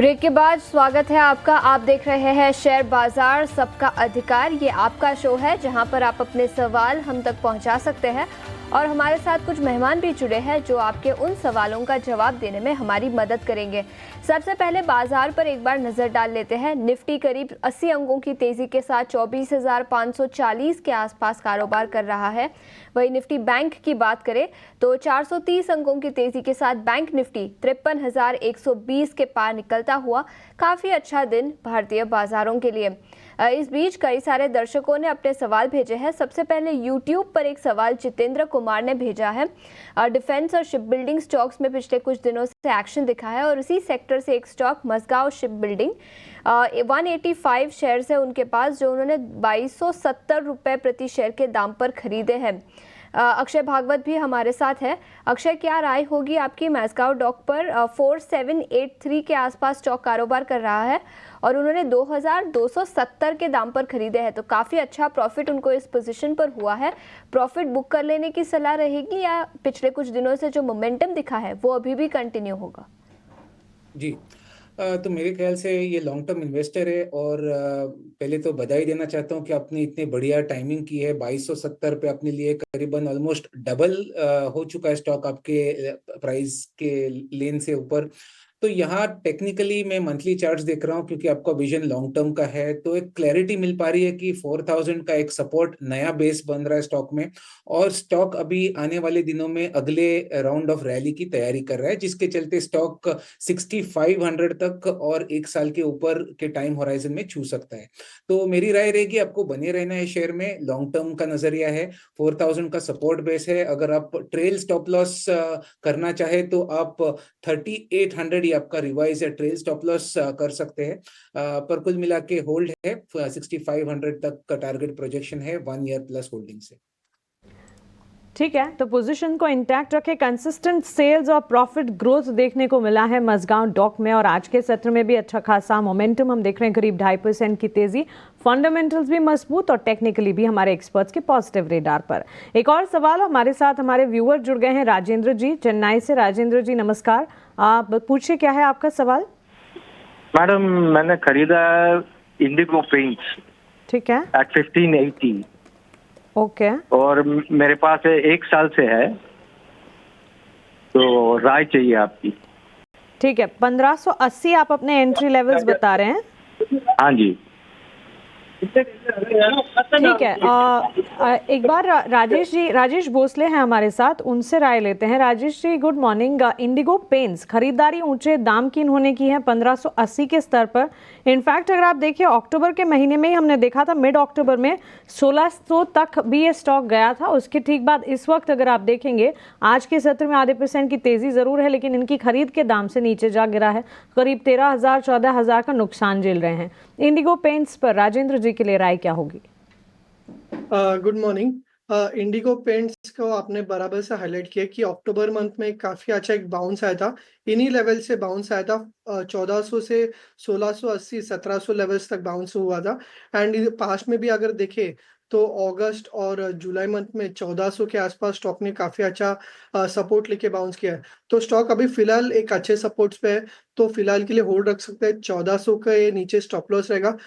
Break के बाद स्वागत है आपका। आप देख रहे हैं शेयर बाजार सबका अधिकार। ये आपका शो है जहां पर आप अपने सवाल हम तक पहुंचा सकते हैं और हमारे साथ कुछ मेहमान भी जुड़े हैं जो आपके उन सवालों का जवाब देने में हमारी मदद करेंगे। सबसे पहले बाजार पर एक बार नजर डाल लेते हैं। निफ्टी करीब 80 अंकों की तेजी के साथ 24,540 के आसपास कारोबार कर रहा है। वही निफ्टी बैंक की बात करें तो 430 अंकों की तेजी के साथ बैंक निफ्टी 53,120 के पार निकलता हुआ काफी अच्छा दिन भारतीय बाजारों के लिए। इस बीच कई सारे दर्शकों ने अपने सवाल भेजे हैं। सबसे पहले यूट्यूब पर एक सवाल जितेंद्र कुमार ने भेजा है। डिफेंस और शिप बिल्डिंग स्टॉक्स में पिछले कुछ दिनों से एक्शन दिखा है और उसी सेक्टर से एक stock Mazagon ship building 185 shares है उनके पास, जो उन्होंने 2270 रुपये प्रति शेयर के दाम पर खरीदे हैं। अक्षय भागवत भी हमारे साथ है। अक्षय, क्या राय होगी आपकी? मझगांव डॉक पर 4783 के आसपास स्टॉक कारोबार कर रहा है और उन्होंने 2270 के दाम पर खरीदे हैं, तो काफ़ी अच्छा प्रॉफिट उनको इस पोजीशन पर हुआ है। प्रॉफिट बुक कर लेने की सलाह रहेगी या पिछले कुछ दिनों से जो मोमेंटम दिखा है वो अभी भी कंटिन्यू होगा? जी, तो मेरे ख्याल से ये लॉन्ग टर्म इन्वेस्टर है और पहले तो बधाई देना चाहता हूँ कि आपने इतनी बढ़िया टाइमिंग की है। 2270 पे अपने लिए करीबन ऑलमोस्ट डबल हो चुका है स्टॉक आपके प्राइस के लेन से ऊपर। तो यहाँ टेक्निकली मैं मंथली चार्ट्स देख रहा हूँ क्योंकि आपका विजन लॉन्ग टर्म का है, तो एक क्लैरिटी मिल पा रही है कि 4000 का एक सपोर्ट नया बेस बन रहा है स्टॉक में और स्टॉक अभी आने वाले दिनों में अगले राउंड ऑफ रैली की तैयारी कर रहा है, जिसके चलते स्टॉक 6500 तक और एक साल के ऊपर के टाइम होराइजन में छू सकता है। तो मेरी राय रहेगी आपको बने रहना है शेयर में। लॉन्ग टर्म का नजरिया है, 4000 का सपोर्ट बेस है। अगर आप ट्रेल स्टॉप लॉस करना चाहे तो आप 3800 आपका रिवाइज या ट्रेल स्टॉप लॉस कर सकते हैं। पर कुल मिला के होल्ड है, 6500 तक का टारगेट प्रोजेक्शन है 1 ईयर प्लस होल्डिंग से। ठीक है, तो पोजीशन को इंटैक्ट रखे। कंसिस्टेंट सेल्स और प्रॉफिट ग्रोथ देखने को मिला है मझगांव डॉक में और आज के सत्र में भी अच्छा खासा मोमेंटम हम देख रहे हैं, करीब 2.5% की तेजी। फंडामेंटल्स भी मजबूत और टेक्निकली भी हमारे एक्सपर्ट्स के पॉजिटिव रेडार पर। एक और सवाल हमारे साथ हमारे व्यूअर जुड़ गए हैं, राजेंद्र जी चेन्नई से। राजेंद्र जी नमस्कार, आप पूछिए क्या है आपका सवाल? मैडम, मैंने खरीदा इंडिगो पेंट्स, ठीक है, एट 1580। ओके। और मेरे पास 1 साल से है, तो राय चाहिए आपकी। ठीक है, 1580 आप अपने एंट्री लेवल्स बता रहे हैं? हाँ जी। ठीक है, एक बार राजेश भोसले हैं हमारे साथ, उनसे राय लेते हैं। राजेश जी गुड मॉर्निंग। इंडिगो पेंट्स खरीदारी ऊंचे दाम की इन्होंने की है 1580 के स्तर पर। इनफैक्ट अगर आप देखिए अक्टूबर के महीने में ही हमने देखा था, मिड अक्टूबर में 1600 तक भी ये स्टॉक गया था। उसके ठीक बाद इस वक्त अगर आप देखेंगे आज के सत्र में आधे % की तेजी जरूर है, लेकिन इनकी खरीद के दाम से नीचे जा गिरा है। करीब 13,000-14,000 का नुकसान झेल रहे हैं। इंडिगो पेंट्स पर राजेंद्र जी के लिए राय क्या होगी? Good morning. इंडिगो पेंट्स को आपने बराबर से हाईलाइट किया कि अक्टूबर मंथ में काफी अच्छा एक बाउंस आया था। इन्हीं लेवल से बाउंस आया था, 1400 से 1680 1700 लेवल्स तक बाउंस हुआ था। एंड पास्ट में भी अगर देखें तो अगस्त और जुलाई मंथ में 1400 के आसपास स्टॉक ने काफी अच्छा सपोर्ट लेके बाउंस किया है। तो स्टॉक अभी फिलहाल एक अच्छे सपोर्ट्स पे है, तो फिलहाल के लिए होल्ड रख सकते हैं। 1400 के नीचे स्टॉप लॉस रहेगा।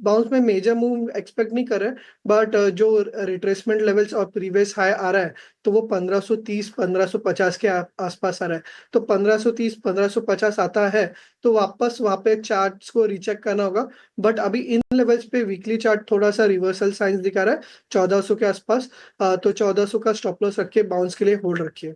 बाउंस में मेजर मूव एक्सपेक्ट नहीं कर रहे, बट जो रिट्रेसमेंट लेवल्स और प्रीवियस हाई आ रहा है तो वो 1530 1550 के आसपास आ रहा है। तो 1530 1550 आता है तो वापस वहां पे चार्ट्स को रीचेक करना होगा। बट अभी इन लेवल्स पे वीकली चार्ट थोड़ा सा रिवर्सल साइंस दिखा रहा है 1400 के आसपास। तो 1400 का स्टॉप लॉस रखिए, बाउंस के लिए होल्ड रखिए।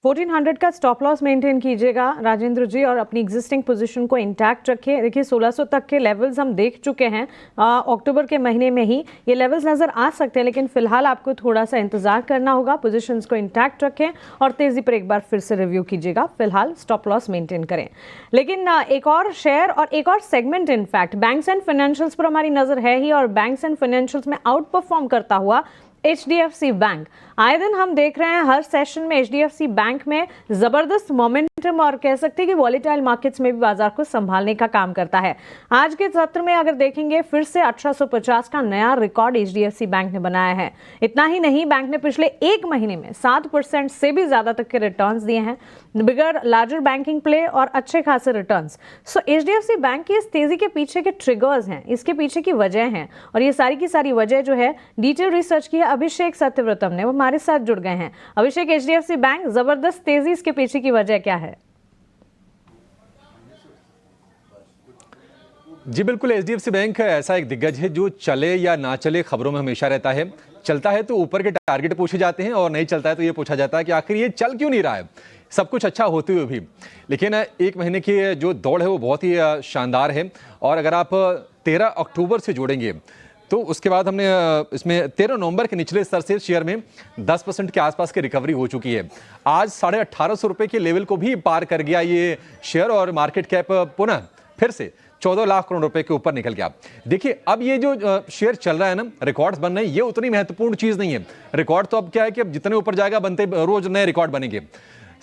1400 का स्टॉप लॉस मेंटेन कीजिएगा राजेंद्र जी और अपनी एग्जिस्टिंग पोजीशन को इंटैक्ट रखिए। देखिए 1600 तक के लेवल्स हम देख चुके हैं अक्टूबर के महीने में ही ये लेवल्स नजर आ सकते हैं, लेकिन फिलहाल आपको थोड़ा सा इंतजार करना होगा। पोजीशंस को इंटैक्ट रखें और तेजी पर एक बार फिर से रिव्यू कीजिएगा। फिलहाल स्टॉप लॉस मेंटेन करें। लेकिन एक और शेयर और एक और segment, in fact banks and financials पर हमारी नजर है ही, और बैंक्स एंड फाइनेंशियल्स में आउट परफॉर्म करता हुआ HDFC बैंक। आए दिन हम देख रहे हैं हर सेशन में HDFC बैंक में जबरदस्त मोमेंट मोमेंटम और कह सकते हैं कि वॉलेटाइल मार्केट्स में भी बाजार को संभालने का काम करता है। आज के सत्र में अगर देखेंगे फिर से 1850 का नया रिकॉर्ड एचडीएफसी बैंक ने बनाया है। इतना ही नहीं, बैंक ने पिछले एक महीने में 7% से भी ज्यादा तक के रिटर्न्स दिए हैं, बिगर लार्जर बैंकिंग प्ले और अच्छे खासे रिटर्न्स। सो एचडीएफसी बैंक की इस तेजी के पीछे के ट्रिगर्स हैं, इसके पीछे की वजह हैं, और ये सारी की सारी वजह जो है डिटेल रिसर्च की है अभिषेक सत्यव्रतम ने, वो हमारे साथ जुड़ गए हैं। अभिषेक, एचडीएफसी बैंक जबरदस्त तेजी, इसके पीछे की वजह क्या है? जी बिल्कुल, एचडीएफसी बैंक ऐसा एक दिग्गज है जो चले या ना चले खबरों में हमेशा रहता है। चलता है तो ऊपर के टारगेट पूछे जाते हैं, और नहीं चलता है तो ये पूछा जाता है कि आखिर ये चल क्यों नहीं रहा है, सब कुछ अच्छा होते हुए भी। लेकिन एक महीने की जो दौड़ है वो बहुत ही शानदार है, और अगर आप 13 अक्टूबर से जोड़ेंगे तो उसके बाद हमने इसमें 13 नवंबर के निचले स्तर से शेयर में 10% के आसपास की रिकवरी हो चुकी है। आज 1850 रुपए के लेवल को भी पार कर गया ये शेयर, और मार्केट कैप पुनः फिर से 14 लाख करोड़ रुपए के ऊपर निकल गया। देखिए, अब ये जो शेयर चल रहा है ना, रिकॉर्ड्स बन रहे हैं, ये उतनी महत्वपूर्ण चीज नहीं है। रिकॉर्ड तो अब क्या है कि अब जितने ऊपर जाएगा बनते रोज नए रिकॉर्ड बनेंगे।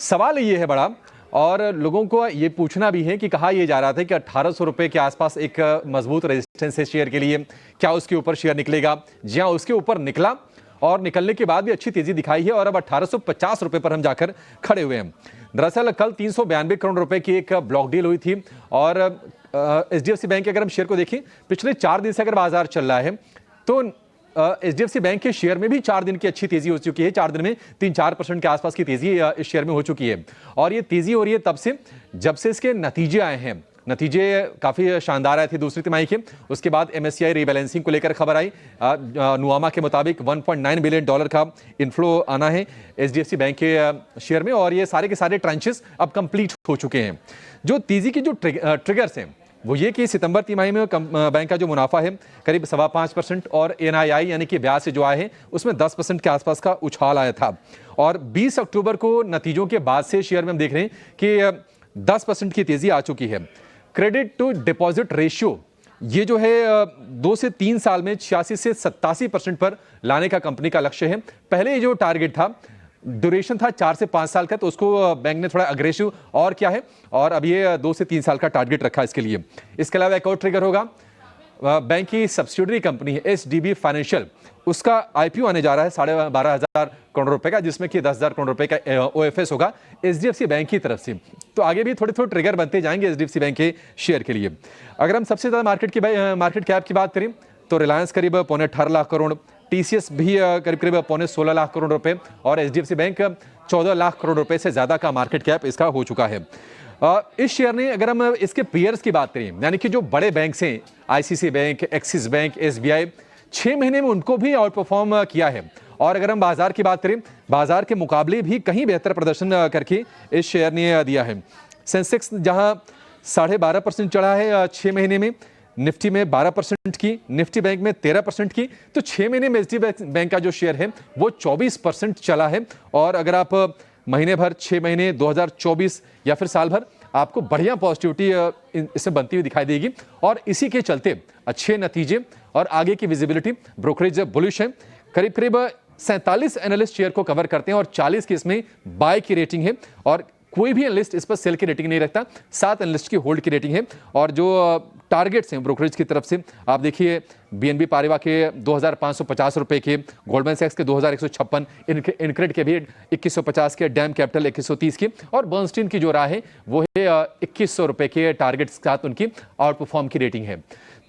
सवाल ये है बड़ा, और लोगों को ये पूछना भी है कि कहा यह जा रहा था कि 1800 रुपए के आसपास एक मजबूत रेजिस्टेंस है शेयर के लिए, क्या उसके ऊपर शेयर निकलेगा? जी हाँ, उसके ऊपर निकला, और निकलने के बाद भी अच्छी तेजी दिखाई है, और अब 1850 रुपए पर हम जाकर खड़े हुए हैं। दरअसल कल 392 करोड़ रुपए की एक ब्लॉक डील हुई थी, और एचडीएफसी बैंक के अगर हम शेयर को देखें, पिछले 4 दिन से अगर बाजार चल रहा है तो एचडीएफसी बैंक के शेयर में भी 4 दिन की अच्छी तेजी हो चुकी है। 4 दिन में 3-4% के आसपास की तेजी इस शेयर में हो चुकी है, और ये तेजी हो रही है तब से जब से इसके नतीजे आए हैं। नतीजे काफी शानदार आए थे दूसरी तिमाही के। उसके बाद एमएससीआई रीबैलेंसिंग को लेकर खबर आई, नुआमा के मुताबिक $1.9 बिलियन का इनफ्लो आना है एचडीएफसी बैंक के शेयर में, और ये सारे के सारे ट्रांचेस अब कंप्लीट हो चुके हैं। जो तेजी के जो ट्रिगर्स हैं वो ये कि सितंबर तिमाही में बैंक का जो मुनाफा है करीब 5.25%, और एनआईआई यानी कि ब्याज से जो आए हैं उसमें 10% के आसपास का उछाल आया था। और 20 अक्टूबर को नतीजों के बाद से शेयर में हम देख रहे हैं कि 10% की तेजी आ चुकी है। क्रेडिट टू डिपॉजिट रेशियो ये जो है 2 से 3 साल में 86 से 87% पर लाने का कंपनी का लक्ष्य है। पहले ये जो टारगेट था, ड्यूरेशन था 4 से 5 साल का, तो उसको बैंक ने थोड़ा अग्रेसिव और किया है, और अब ये 2 से 3 साल का टारगेट रखा है इसके लिए। इसके अलावा एक और ट्रिगर होगा, बैंक की सब्सिडियरी कंपनी है एसडीबी फाइनेंशियल, उसका आईपीओ आने जा रहा है 12,500 करोड़ रुपए का, जिसमें कि 10,000 करोड़ रुपए का ओएफएस होगा एचडीएफसी बैंक की तरफ से। तो आगे भी थोड़े थोड़े ट्रिगर बनते जाएंगे एचडीएफसी बैंक के शेयर के लिए। अगर हम सबसे ज्यादा मार्केट कैप की बात करें तो रिलायंस करीब 18.25 लाख करोड़, टीसीएस भी करीब करीब 16 लाख करोड़ रुपए, और एचडीएफसी बैंक 14 लाख करोड़ रुपए से ज्यादा का मार्केट कैप इसका हो चुका है। इस शेयर ने, अगर हम इसके पीयर्स की बात करें, यानी कि जो बड़े बैंक हैं, ICC bank, axis bank, SBI, 6 महीने में उनको भी आउट परफॉर्म किया है। और अगर हम बाजार की बात करें, बाजार के मुकाबले भी कहीं बेहतर प्रदर्शन करके इस शेयर ने दिया है। सेंसेक्स जहां 12.5% चढ़ा है 6 महीने में, निफ्टी में 12% की, निफ्टी बैंक में 13% की, तो 6 महीने में एचडीएफसी बैंक का जो शेयर है वो 24% चला है। और अगर आप महीने भर, 6 महीने, 2024 या फिर साल भर, आपको बढ़िया पॉजिटिविटी इसमें बनती हुई दिखाई देगी। और इसी के चलते अच्छे नतीजे और आगे की विजिबिलिटी, ब्रोकरेज बुलिश है। करीब करीब 47 एनालिस्ट शेयर को कवर करते हैं, और 40 की इसमें बाय की रेटिंग है, और कोई भी एनालिस्ट इस पर सेल की रेटिंग नहीं रखता। 7 एनालिस्ट की होल्ड की रेटिंग है। और जो टारगेट्स हैं ब्रोकरेज की तरफ से, आप देखिए बीएनबी पारिवा के 2,550 रुपए के, गोल्डमैन सैक्स के 2,156, इनक्रेड के भी 2,150 के, डैम कैपिटल 2,130 के, और बर्नस्टीन की जो राह है वो है 2,100 रुपए के टारगेट्स के साथ उनकी आउट परफॉर्म की रेटिंग है।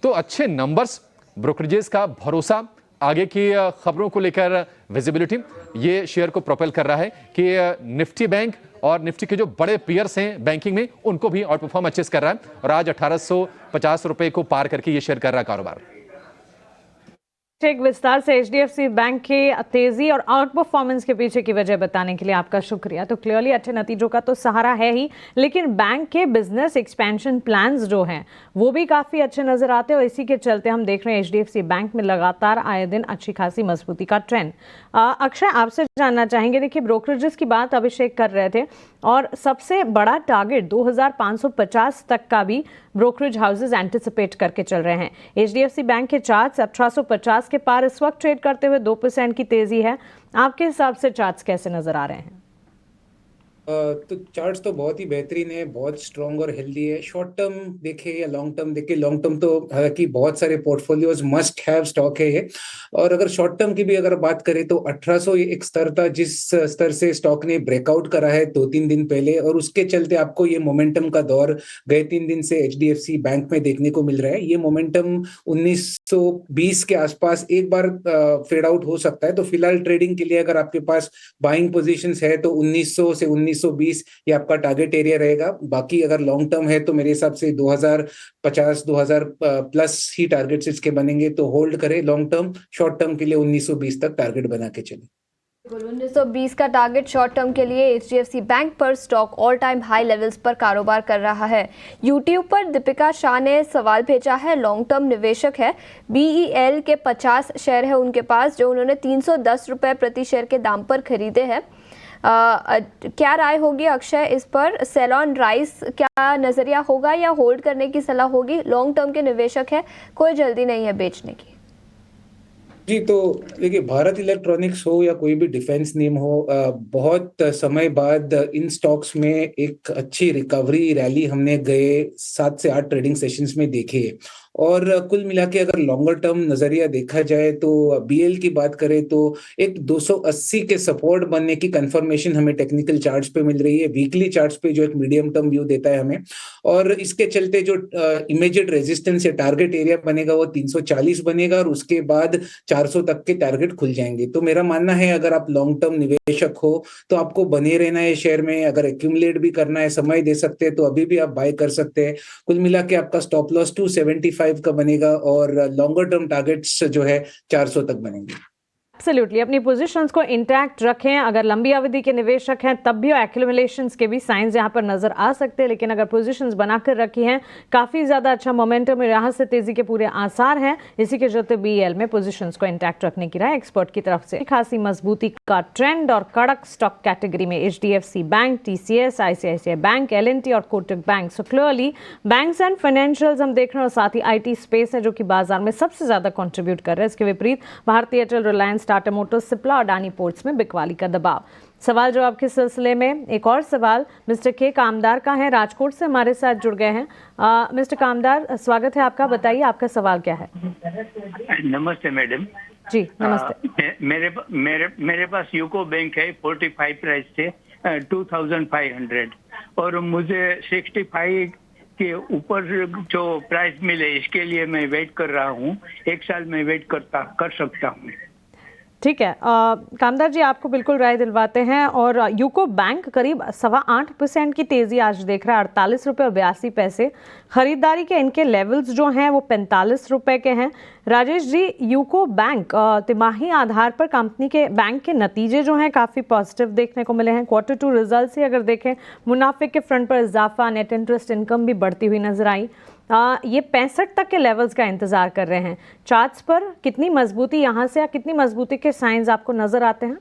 तो अच्छे नंबर्स, ब्रोकरेजेस का भरोसा, आगे की खबरों को लेकर विजिबिलिटी, ये शेयर को प्रोपेल कर रहा है कि निफ्टी बैंक और निफ्टी के जो बड़े पीयर्स हैं बैंकिंग में, उनको भी आउट परफॉर्म अच्छे से कर रहा है, और आज 1850 रुपए को पार करके ये शेयर कर रहा है कारोबार। एक विस्तार से एचडीएफसी बैंक के तेजी और आउट परफॉर्मेंस के पीछे की वजह बताने के लिए आपका शुक्रिया। तो क्लियरली अच्छे नतीजों का तो सहारा है ही, लेकिन बैंक के बिजनेस एक्सपेंशन प्लान्स जो हैं वो भी काफ़ी अच्छे नजर आते हैं, और इसी के चलते हम देख रहे हैं एचडीएफसी बैंक में लगातार आए दिन अच्छी खासी मजबूती का ट्रेंड। अक्षय, आपसे जानना चाहेंगे, देखिए ब्रोकरेजेस की बात अभिषेक कर रहे थे, और सबसे बड़ा टारगेट 2,550 तक का भी ब्रोकरेज हाउसेज एंटिसिपेट करके चल रहे हैं। एचडीएफसी बैंक के चार्ट्स 1850 के पार इस वक्त ट्रेड करते हुए 2% की तेजी है। आपके हिसाब से चार्ट्स कैसे नजर आ रहे हैं? तो चार्ट्स तो बहुत ही बेहतरीन है, बहुत स्ट्रॉन्ग और हेल्दी है। शॉर्ट टर्म देखे या लॉन्ग टर्म देखे, लॉन्ग टर्म तो हालांकि बहुत सारे पोर्टफोलियोज मस्ट हैव स्टॉक है ये। और अगर शॉर्ट टर्म की भी अगर बात करें तो 1800 ये एक स्तर था जिस स्तर से स्टॉक ने ब्रेकआउट करा है 2-3 दिन पहले, और उसके चलते आपको ये मोमेंटम का दौर गए 3 दिन से HDFC बैंक में देखने को मिल रहा है। ये मोमेंटम 1920 के आसपास एक बार फेड आउट हो सकता है। तो फिलहाल ट्रेडिंग के लिए अगर आपके पास बाइंग पोजीशंस है तो 1900 से 1920 ये आपका टारगेट एरिया रहेगा। बाकी अगर लॉन्ग टर्म है तो मेरे हिसाब से 2050 2000 प्लस ही टारगेट्स इसके बनेंगे, तो होल्ड करें लॉन्ग टर्म। शॉर्ट टर्म के लिए 1920 तक टारगेट बना के चले। 1920 का टारगेट शॉर्ट टर्म के लिए HDFC बैंक पर stock all time high levels पर कारोबार कर रहा है। यूट्यूब पर दीपिका शाह ने सवाल भेजा है, लॉन्ग टर्म निवेशक है, BEL के 50 शेयर है उनके पास जो उन्होंने 310 रुपये प्रति शेयर के दाम पर खरीदे हैं। क्या राय होगी अक्षय इस पर? सेल ऑन राइस क्या नजरिया होगा या होल्ड करने की सलाह होगी? लॉन्ग टर्म के निवेशक है, कोई जल्दी नहीं है बेचने की। जी, तो देखिए, भारत इलेक्ट्रॉनिक्स हो या कोई भी डिफेंस नेम हो, बहुत समय बाद इन स्टॉक्स में एक अच्छी रिकवरी रैली हमने गए 7 से 8 ट्रेडिंग सेशंस में देखी है। और कुल मिला के अगर लॉन्गर टर्म नजरिया देखा जाए तो BL की बात करें तो एक 280 के सपोर्ट बनने की कंफर्मेशन हमें टेक्निकल चार्ट्स पे मिल रही है, वीकली चार्ट्स पे जो एक मीडियम टर्म व्यू देता है हमें। और इसके चलते जो इमीडिएट रेजिस्टेंस या टारगेट एरिया बनेगा वो 340 बनेगा और उसके बाद 400 तक के टारगेट खुल जाएंगे। तो मेरा मानना है अगर आप लॉन्ग टर्म निवेशक हो तो आपको बने रहना है शेयर में। अगर एक्यूमुलेट भी करना है, समय दे सकते हैं, तो अभी भी आप बाय कर सकते हैं। कुल मिला के आपका स्टॉप लॉस 275 का बनेगा और लॉन्गर टर्म टारगेट्स जो है 400 तक बनेंगे। एब्सोल्युटली अपनी पोजीशंस को इंटैक्ट रखें। अगर लंबी अवधि के निवेशक हैं तब भी एक्यूमुलेशंस के भी साइंस यहाँ पर नजर आ सकते हैं, लेकिन अगर पोजीशंस बनाकर रखी हैं, काफ़ी ज़्यादा अच्छा मोमेंटम यहाँ से तेज़ी के पूरे आसार हैं। इसी के चलते BL में पोजीशंस को इंटैक्ट रखने की राय एक्सपर्ट की तरफ से। खासी मजबूती का ट्रेंड और कड़क स्टॉक कैटेगरी में HDFC bank, TCS, ICICI bank, L&T और Kotak bank. So clearly banks and financials हम देख रहे हैं और साथ ही IT स्पेस है जो कि बाजार में सबसे ज़्यादा कॉन्ट्रीब्यूट कर रहे हैं। इसके विपरीत भारतीय एयरटेल, रिलायंस, टाटा मोटर्स, सिप्ला और अडानी पोर्ट्स में बिकवाली का दबाव। सवाल जवाब के सिलसिले में एक और सवाल मिस्टर के कामदार का है, राजकोट से हमारे साथ जुड़ गए हैं। मिस्टर कामदार, स्वागत है आपका, बताइए आपका सवाल क्या है? नमस्ते मैडम जी नमस्ते। मेरे पास यूको बैंक है, 45 प्राइस से 2500 और मुझे 65 के ऊपर जो प्राइस मिले इसके लिए मैं वेट कर रहा हूँ। 1 साल में वेट कर सकता हूँ। ठीक है, कामदार जी आपको बिल्कुल राय दिलवाते हैं। और यूको बैंक करीब 8.25% की तेज़ी आज देख रहा है, 48 रुपये और 82 पैसे। खरीदारी के इनके लेवल्स जो हैं वो 45 रुपये के हैं। राजेश जी, यूको बैंक तिमाही आधार पर कंपनी के बैंक के नतीजे जो हैं काफ़ी पॉजिटिव देखने को मिले हैं। Q2 रिजल्ट ही अगर देखें, मुनाफे के फ्रंट पर इजाफा, नेट इंटरेस्ट इनकम भी बढ़ती हुई नजर आई। ये 65 तक के लेवल्स का इंतजार कर रहे हैं। चार्ट्स पर कितनी मजबूती यहाँ से या कितनी मजबूती के साइंस आपको नजर आते हैं?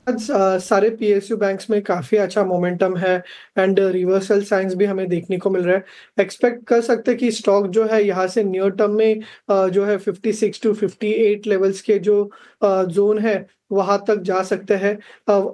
आज सारे PSU बैंक्स में काफी अच्छा मोमेंटम है एंड रिवर्सल साइंस भी हमें देखने को मिल रहा है। एक्सपेक्ट कर सकते हैं कि स्टॉक जो है यहाँ से नियर टर्म में जो है 56 to 58 लेवल्स के जो जोन है वहां तक जा सकते हैं।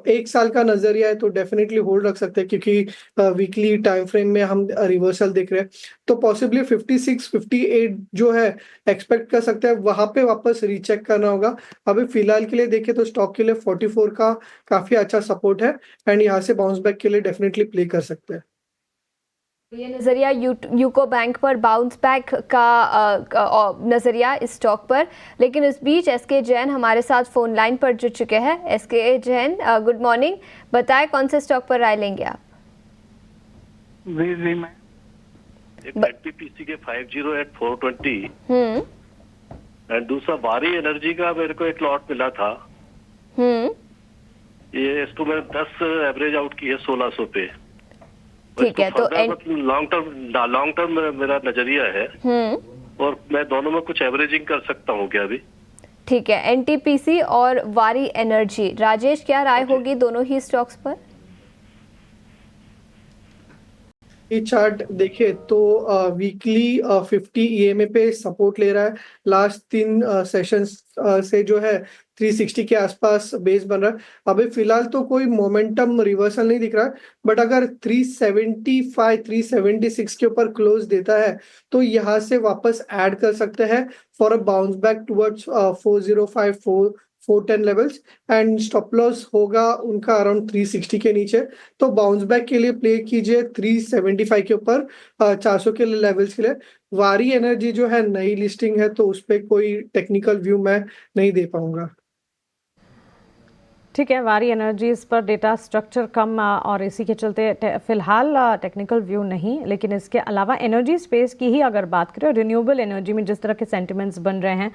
1 साल का नजरिया है तो डेफिनेटली होल्ड रख सकते हैं क्योंकि वीकली टाइम फ्रेम में हम रिवर्सल देख रहे हैं। तो पॉसिबली 56 58 जो है एक्सपेक्ट कर सकते हैं, वहां पे वापस रीचेक करना होगा। अभी फिलहाल के लिए देखें तो स्टॉक के लिए 44 का काफी अच्छा सपोर्ट है एंड यहाँ से बाउंस बैक के लिए डेफिनेटली प्ले कर सकते हैं। ये नज़रिया यूको बैंक पर बाउंस बैक का नज़रिया इस स्टॉक पर। लेकिन इस बीच SK जैन हमारे साथ फोन लाइन पर जुड़ चुके हैं। SK जैन, गुड मॉर्निंग, बताएं कौन से स्टॉक पर राय लेंगे आप? जी मैं एक NTPC के 50 at 420 एंड दूसरा वारी एनर्जी का मेरे को एक लॉट मिला था। ये इसको मैंने 10 एवरेज आउट की है 1600 पे। ठीक है, तो लॉन्ग टर्म मेरा नजरिया है और मैं दोनों में कुछ एवरेजिंग कर सकता हूँ क्या अभी? ठीक है, NTPC और वारी एनर्जी। राजेश, क्या राय होगी दोनों ही स्टॉक्स पर? ये चार्ट देखे तो वीकली 50 EMA पे सपोर्ट ले रहा है। लास्ट 3 सेशंस से जो है 360 के आसपास बेस बन रहा है। अभी फिलहाल तो कोई मोमेंटम रिवर्सल नहीं दिख रहा है, बट अगर 375 376 के ऊपर क्लोज देता है तो यहाँ से वापस ऐड कर सकते हैं for a bounce back towards 405 410 levels, and stop loss होगा उनका अराउंड 360 के नीचे। तो बाउंस बैक के लिए प्ले कीजिए 375 के ऊपर 400 के लेवल्स के लिए। वारी एनर्जी जो है नई लिस्टिंग है तो उस पर कोई टेक्निकल व्यू मैं नहीं दे पाऊंगा। ठीक है, वारी एनर्जीज पर डेटा स्ट्रक्चर कम और इसी के चलते फिलहाल टेक्निकल व्यू नहीं, लेकिन इसके अलावा एनर्जी स्पेस की ही अगर बात करें, रिन्यूएबल एनर्जी में जिस तरह के सेंटिमेंट्स बन रहे हैं,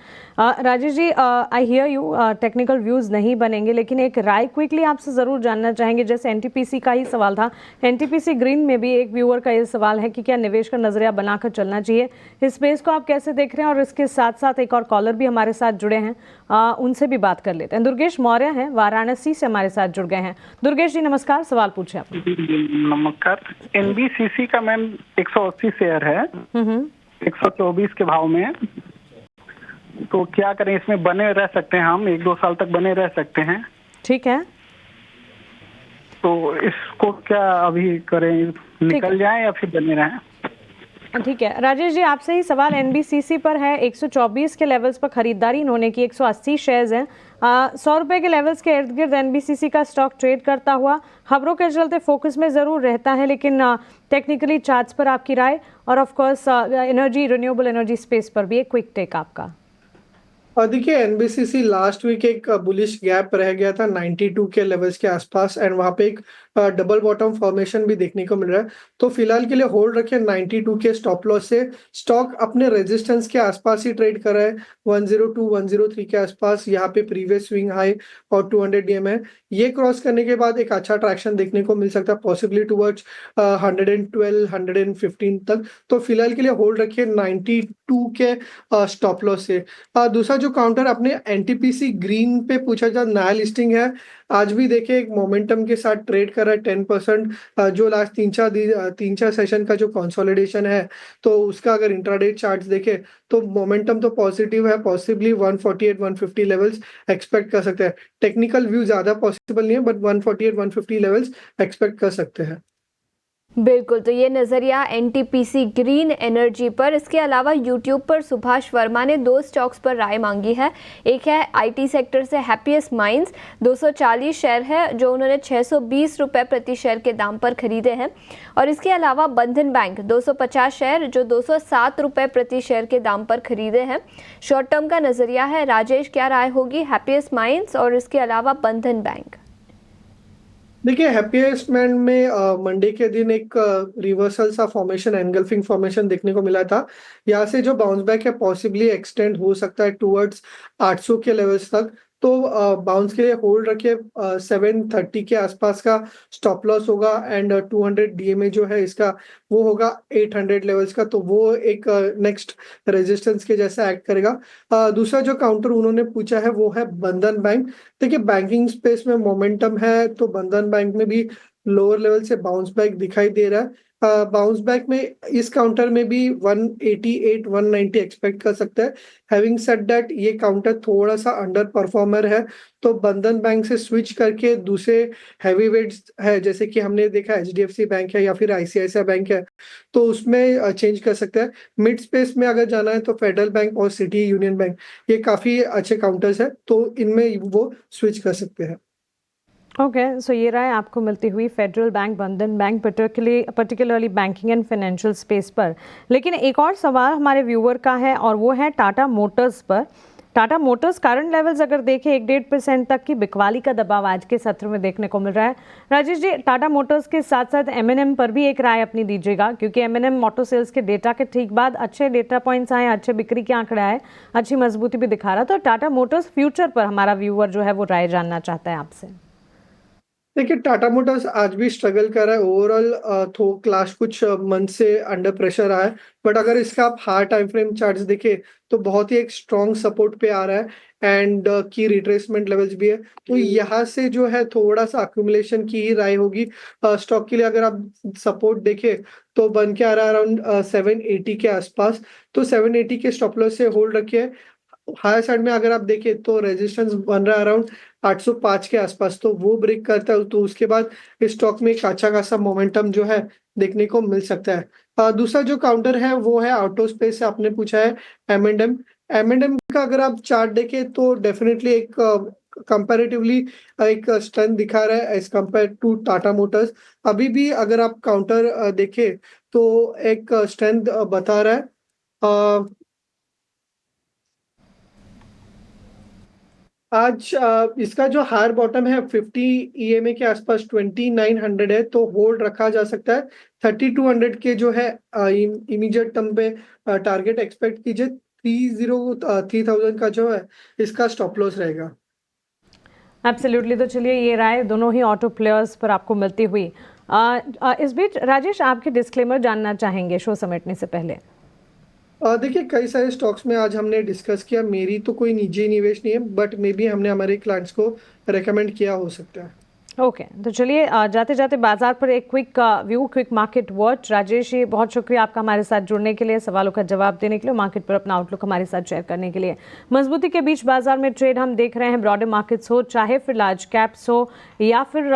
Rajesh ji I hear you, technical views नहीं बनेंगे, लेकिन एक राय क्विकली आपसे ज़रूर जानना चाहेंगे। जैसे एनटीपीसी का ही सवाल था, एनटीपीसी ग्रीन में भी एक व्यूअर का ये सवाल है कि क्या निवेश का नजरिया बनाकर चलना चाहिए, इस स्पेस को आप कैसे देख रहे हैं? और इसके साथ साथ एक और कॉलर भी हमारे साथ जुड़े हैं, उनसे भी बात कर लेते हैं। दुर्गेश मौर्य हैं, वाराणसी से हमारे साथ जुड़ गए हैं। दुर्गेश जी नमस्कार, सवाल पूछे आप। नमस्कार। एनबीसीसी का मैम 180 शेयर है 124 के भाव में, तो क्या करें, इसमें बने रह सकते हैं हम, 1-2 साल तक बने रह सकते हैं? ठीक है, तो इसको क्या अभी करें, निकल जाएं या फिर बने रहें? ठीक है राजेश जी, आपसे ही सवाल एनबीसीसी पर है। 124 के लेवल्स पर खरीदारी इन्होंने की, 180 शेयर्स हैं, 100 रुपए के लेवल्स के इर्द गिर्द एनबीसीसी का स्टॉक ट्रेड करता हुआ खबरों के चलते फोकस में ज़रूर रहता है, लेकिन टेक्निकली चार्ट्स पर आपकी राय, और of course energy, renewable energy space पर भी एक क्विक टेक आपका। देखिए एनबीसीसी लास्ट वीक एक बुलिश गैप रह गया था 92 के लेवल्स के आसपास, एंड वहां पे एक डबल बॉटम फॉर्मेशन भी देखने को मिल रहा है। तो फिलहाल के लिए होल्ड रखें 92 के स्टॉप लॉस से। स्टॉक अपने रेजिस्टेंस के आसपास ही ट्रेड कर रहा है 102 103 के आसपास। यहाँ पे प्रीवियस स्विंग हाई और 200 DM है, ये क्रॉस करने के बाद एक अच्छा ट्रैक्शन देखने को मिल सकता है, पॉसिबली टुवर्ड्स 112 115 तक। तो फिलहाल के लिए होल्ड रखिए 92 के स्टॉप लॉस से। दूसरा जो काउंटर अपने एनटीपीसी ग्रीन पे पूछा जा, नया लिस्टिंग है, आज भी देखे एक मोमेंटम के साथ ट्रेड कर रहा है 10%। जो लास्ट 3-4 सेशन का जो कंसोलिडेशन है, तो उसका अगर इंट्राडे चार्ट्स देखे तो मोमेंटम तो पॉजिटिव है, पॉसिबली 148 150 लेवल्स एक्सपेक्ट कर सकते हैं। टेक्निकल व्यू ज्यादा पॉसिबल नहीं है, बट 148 150 लेवल्स एक्सपेक्ट कर सकते हैं। बिल्कुल, तो ये नज़रिया एनटीपीसी ग्रीन एनर्जी पर। इसके अलावा यूट्यूब पर सुभाष वर्मा ने 2 स्टॉक्स पर राय मांगी है। एक है आईटी सेक्टर से हैप्पीएस्ट माइंड्स, 240 शेयर है जो उन्होंने 620 रुपये प्रति शेयर के दाम पर खरीदे हैं, और इसके अलावा बंधन बैंक 250 शेयर जो 207 रुपये प्रति शेयर के दाम पर खरीदे हैं। शॉर्ट टर्म का नज़रिया है। राजेश, क्या राय होगी हैप्पीएस्ट माइंड्स और इसके अलावा बंधन बैंक? देखिए हैप्पीएस्ट माइंड में मंडे के दिन एक रिवर्सल सा फॉर्मेशन, एनगल्फिंग फॉर्मेशन देखने को मिला था। यहाँ से जो बाउंस बैक है पॉसिबली एक्सटेंड हो सकता है टुवर्ड्स 800 के लेवल्स तक। तो बाउंस के लिए होल्ड रखिए 730 के आसपास का स्टॉप लॉस होगा, एंड 200 DMA जो है इसका वो होगा 800 लेवल्स का, तो वो एक नेक्स्ट रेजिस्टेंस के जैसा एक्ट करेगा। दूसरा जो काउंटर उन्होंने पूछा है वो है बंधन बैंक। देखिए बैंकिंग स्पेस में मोमेंटम है, तो बंधन बैंक में भी लोअर लेवल से बाउंस बैक दिखाई दे रहा है। बाउंस बैक में इस काउंटर में भी 188 190 एक्सपेक्ट कर सकते हैं। हैविंग सेड दैट ये काउंटर थोड़ा सा अंडर परफॉर्मर है, तो बंधन बैंक से स्विच करके दूसरे हैवी वेट्स है, जैसे कि हमने देखा HDFC बैंक है या फिर ICICI बैंक है, तो उसमें चेंज कर सकते हैं। मिड स्पेस में अगर जाना है तो फेडरल बैंक और सिटी यूनियन बैंक, ये काफी अच्छे काउंटर्स है, तो इनमें वो स्विच कर सकते हैं। ओके, सो ये राय आपको मिलती हुई फेडरल बैंक, बंधन bank, particularly banking and financial space पर। लेकिन एक और सवाल हमारे व्यूअर का है और वो है टाटा मोटर्स पर। टाटा मोटर्स करंट लेवल्स अगर देखें 1-1.5% तक की बिकवाली का दबाव आज के सत्र में देखने को मिल रहा है। राजेश जी, टाटा मोटर्स के साथ साथ M&M पर भी एक राय अपनी दीजिएगा, क्योंकि M&M मोटर सेल्स के डेटा के ठीक बाद अच्छे डेटा पॉइंट्स आए, अच्छे बिक्री के आंकड़े आए, अच्छी मजबूती भी दिखा रहा। तो टाटा मोटर्स फ्यूचर पर हमारा व्यूअर जो है वो राय जानना चाहता है आपसे। देखिए, टाटा मोटर्स आज भी स्ट्रगल कर रहा है ओवरऑल, तो क्लास कुछ मंथ से अंडर प्रेशर आया है, बट अगर इसका आप हायर टाइम फ्रेम चार्ट्स देखें तो बहुत ही एक स्ट्रॉन्ग सपोर्ट पे आ रहा है एंड की रिट्रेसमेंट लेवल्स भी है, तो यहाँ से जो है थोड़ा सा अक्यूमुलेशन की ही राय होगी स्टॉक के लिए। अगर आप सपोर्ट देखें तो बन के आ रहा है अराउंड 780 के आसपास, तो 780 के स्टॉप लॉस से होल्ड रखिए। हायर साइड में अगर आप देखें तो रेजिस्टेंस बन रहा है अराउंड 805 के आसपास, तो वो ब्रेक करता है तो उसके बाद इस स्टॉक में एक अच्छा खासा मोमेंटम जो है देखने को मिल सकता है। दूसरा जो काउंटर है वो है ऑटो स्पेस से आपने पूछा है एम एंड एम का अगर आप चार्ट देखें तो डेफिनेटली एक कंपैरेटिवली एक स्ट्रेंथ दिखा रहा है as compare to Tata Motors. अभी भी अगर आप काउंटर देखें तो एक स्ट्रेंथ बता रहा है। आज इसका जो हायर बॉटम है 50 EMA के आसपास 2900 है, तो होल्ड रखा जा सकता है। 3200 के जो है इमीडिएट टर्म पे टारगेट एक्सपेक्ट कीजिए। 3000 का जो है इसका स्टॉप लॉस रहेगा। एब्सोल्युटली। तो चलिए, ये राय दोनों ही ऑटो प्लेयर्स पर आपको मिलती हुई। इस बीच राजेश, आपके डिस्क्लेमर जानना चाहेंगे शो समेटने से पहले। देखिए, कई सारे स्टॉक्स में आज हमने डिस्कस किया, मेरी तो कोई निजी निवेश नहीं है, बट मे बी हमने हमारे क्लाइंट्स को रेकमेंड किया हो सकता है। ओके, तो चलिए जाते जाते बाजार पर एक quick view, quick market watch. Rajesh ji, बहुत शुक्रिया आपका हमारे साथ जुड़ने के लिए, सवालों का जवाब देने के लिए, मार्केट पर अपना आउटलुक हमारे साथ शेयर करने के लिए। मजबूती के बीच बाजार में ट्रेड हम देख रहे हैं। ब्रॉडर मार्केट्स हो, चाहे फिर लार्ज कैप्स हो या फिर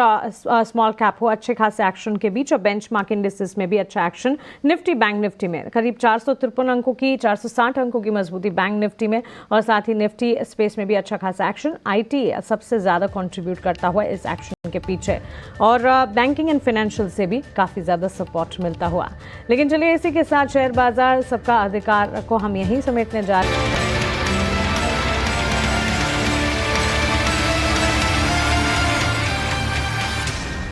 स्मॉल कैप हो, अच्छे खासे एक्शन के बीच, और बेंच मार्क इंडिसेस में भी अच्छा एक्शन। निफ्टी, बैंक निफ्टी में करीब 453 अंकों की, 460 अंकों की मजबूती बैंक निफ्टी में, और साथ ही निफ्टी स्पेस में भी अच्छा खासा एक्शन। IT सबसे ज़्यादा कॉन्ट्रीब्यूट करता हुआ इस एक्शन के पीछे, और बैंकिंग एंड फाइनेंशियल से भी काफ़ी ज़्यादा सपोर्ट मिलता हुआ। लेकिन चलिए, इसी के साथ शेयर बाजार सबका अधिकार को हम यहीं समेटने जा रहे हैं।